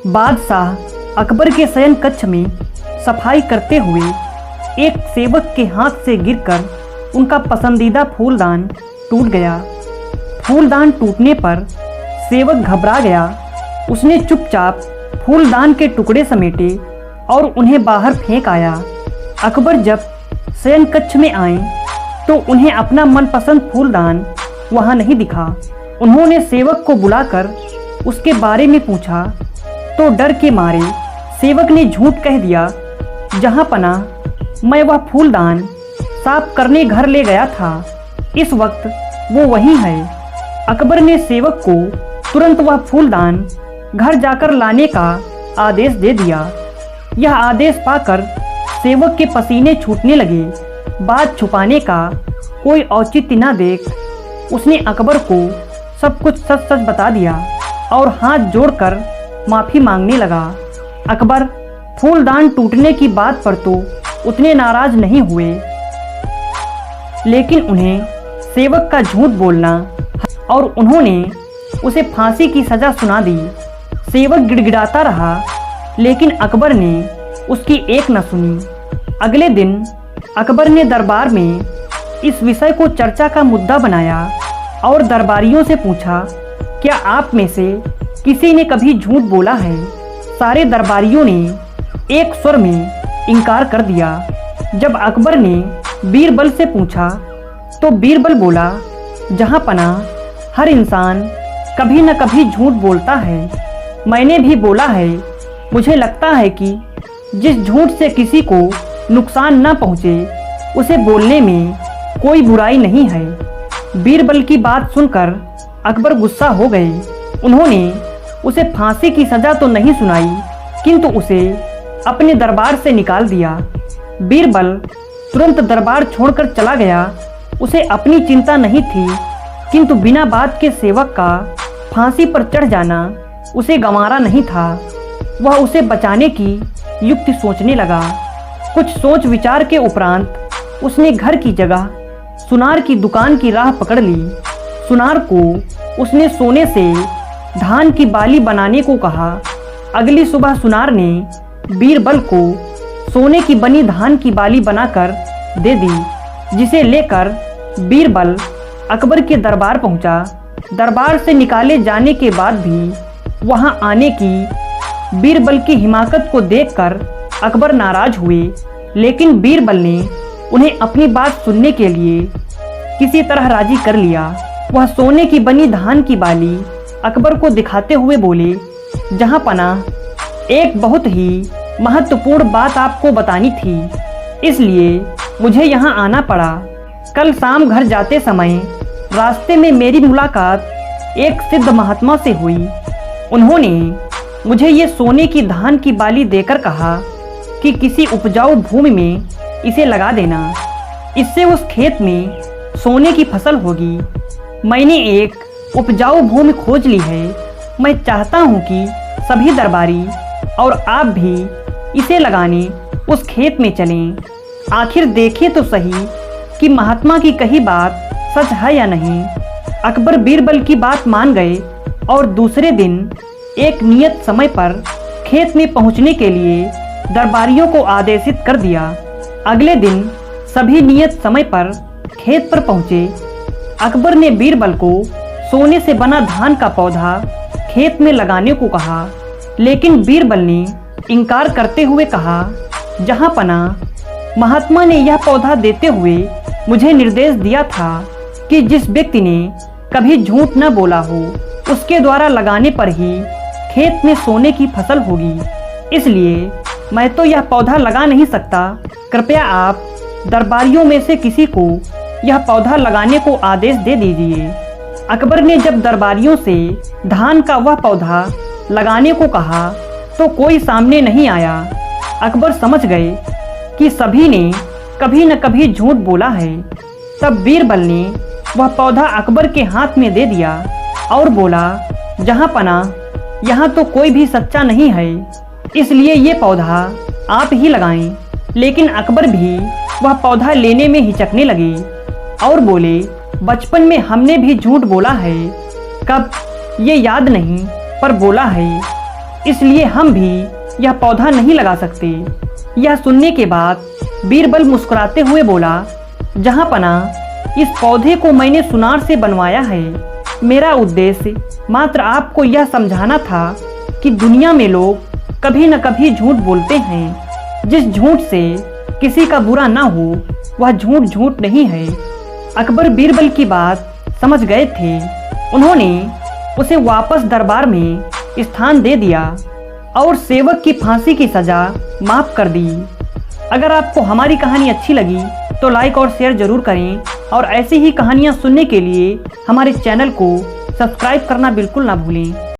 बादशाह अकबर के शयन कक्ष में सफाई करते हुए एक सेवक के हाथ से गिरकर उनका पसंदीदा फूलदान टूट गया। फूलदान टूटने पर सेवक घबरा गया। उसने चुपचाप फूलदान के टुकड़े समेटे और उन्हें बाहर फेंक आया। अकबर जब शयन कक्ष में आए तो उन्हें अपना मनपसंद फूलदान वहां नहीं दिखा। उन्होंने सेवक को बुलाकर उसके बारे में पूछा तो डर के मारे सेवक ने झूठ कह दिया, जहां पनाह मैं वह फूलदान साफ करने घर ले गया था, इस वक्त वो वहीं है। अकबर ने सेवक को तुरंत वह फूलदान घर जाकर लाने का आदेश दे दिया। यह आदेश पाकर सेवक के पसीने छूटने लगे। बात छुपाने का कोई औचित्य न देख उसने अकबर को सब कुछ सच सच बता दिया और हाथ जोड़कर माफी मांगने लगा। अकबर फूलदान टूटने की बात पर तो उतने नाराज नहीं हुए, लेकिन उन्हें सेवक का झूठ बोलना और उन्होंने उसे फांसी की सजा सुना दी। सेवक गिड़गिड़ाता रहा, लेकिन अकबर ने उसकी एक न सुनी। अगले दिन अकबर ने दरबार में इस विषय को चर्चा का मुद्दा बनाया और दरबारियों से पूछा, क्या आप में से किसी ने कभी झूठ बोला है? सारे दरबारियों ने एक स्वर में इनकार कर दिया। जब अकबर ने बीरबल से पूछा तो बीरबल बोला, जहां पनाह हर इंसान कभी न कभी झूठ बोलता है। मैंने भी बोला है। मुझे लगता है कि जिस झूठ से किसी को नुकसान न पहुंचे उसे बोलने में कोई बुराई नहीं है। बीरबल की बात सुनकर अकबर गुस्सा हो गए। उन्होंने उसे फांसी की सजा तो नहीं सुनाई, किंतु उसे अपने दरबार से निकाल दिया। बीरबल तुरंत दरबार छोड़कर चला गया। उसे अपनी चिंता नहीं थी, किंतु बिना बात के सेवक का फांसी पर चढ़ जाना उसे गंवारा नहीं था। वह उसे बचाने की युक्ति सोचने लगा। कुछ सोच विचार के उपरांत उसने घर की जगह सुनार की दुकान की राह पकड़ ली। सुनार को उसने सोने से धान की बाली बनाने को कहा। अगली सुबह सुनार ने बीरबल को सोने की बनी धान की बाली बनाकर दे दी, जिसे लेकर बीरबल अकबर के दरबार पहुंचा। दरबार से निकाले जाने के बाद भी वहां आने की बीरबल की हिमाकत को देखकर अकबर नाराज हुए, लेकिन बीरबल ने उन्हें अपनी बात सुनने के लिए किसी तरह राजी कर लिया। वह सोने की बनी धान की बाली अकबर को दिखाते हुए बोले, जहां पनाह एक बहुत ही महत्वपूर्ण बात आपको बतानी थी, इसलिए मुझे यहाँ आना पड़ा। कल शाम घर जाते समय रास्ते में मेरी मुलाकात एक सिद्ध महात्मा से हुई। उन्होंने मुझे ये सोने की धान की बाली देकर कहा कि किसी उपजाऊ भूमि में इसे लगा देना, इससे उस खेत में सोने की फसल होगी। मैंने एक उपजाऊ भूमि खोज ली है। मैं चाहता हूँ कि सभी दरबारी और आप भी इसे लगाने उस खेत में चलें। आखिर देखें तो सही कि महात्मा की कही बात सच है या नहीं। अकबर बीरबल की बात मान गए और दूसरे दिन एक नियत समय पर खेत में पहुंचने के लिए दरबारियों को आदेशित कर दिया। अगले दिन सभी नियत समय पर खेत पर पहुंचे। अकबर ने बीरबल को सोने से बना धान का पौधा खेत में लगाने को कहा, लेकिन बीरबल ने इनकार करते हुए कहा, जहां पनाह महात्मा ने यह पौधा देते हुए मुझे निर्देश दिया था कि जिस व्यक्ति ने कभी झूठ न बोला हो उसके द्वारा लगाने पर ही खेत में सोने की फसल होगी, इसलिए मैं तो यह पौधा लगा नहीं सकता। कृपया आप दरबारियों में से किसी को यह पौधा लगाने को आदेश दे दीजिए। अकबर ने जब दरबारियों से धान का वह पौधा लगाने को कहा तो कोई सामने नहीं आया। अकबर समझ गए कि सभी ने कभी न कभी झूठ बोला है। तब बीरबल ने वह पौधा अकबर के हाथ में दे दिया और बोला, जहां पनाह यहाँ तो कोई भी सच्चा नहीं है, इसलिए ये पौधा आप ही लगाएं। लेकिन अकबर भी वह पौधा लेने में हिचकने लगे और बोले, बचपन में हमने भी झूठ बोला है, कब ये याद नहीं, पर बोला है। इसलिए हम भी यह पौधा नहीं लगा सकते। यह सुनने के बाद बीरबल मुस्कुराते हुए बोला, जहाँपना, इस पौधे को मैंने सुनार से बनवाया है। मेरा उद्देश्य मात्र आपको यह समझाना था कि दुनिया में लोग कभी न कभी झूठ बोलते हैं। जिस झूठ से किसी का बुरा ना हो वह झूठ झूठ नहीं है। अकबर बीरबल की बात समझ गए थे। उन्होंने उसे वापस दरबार में स्थान दे दिया और सेवक की फांसी की सजा माफ कर दी। अगर आपको हमारी कहानी अच्छी लगी तो लाइक और शेयर जरूर करें और ऐसी ही कहानियाँ सुनने के लिए हमारे चैनल को सब्सक्राइब करना बिल्कुल ना भूलें।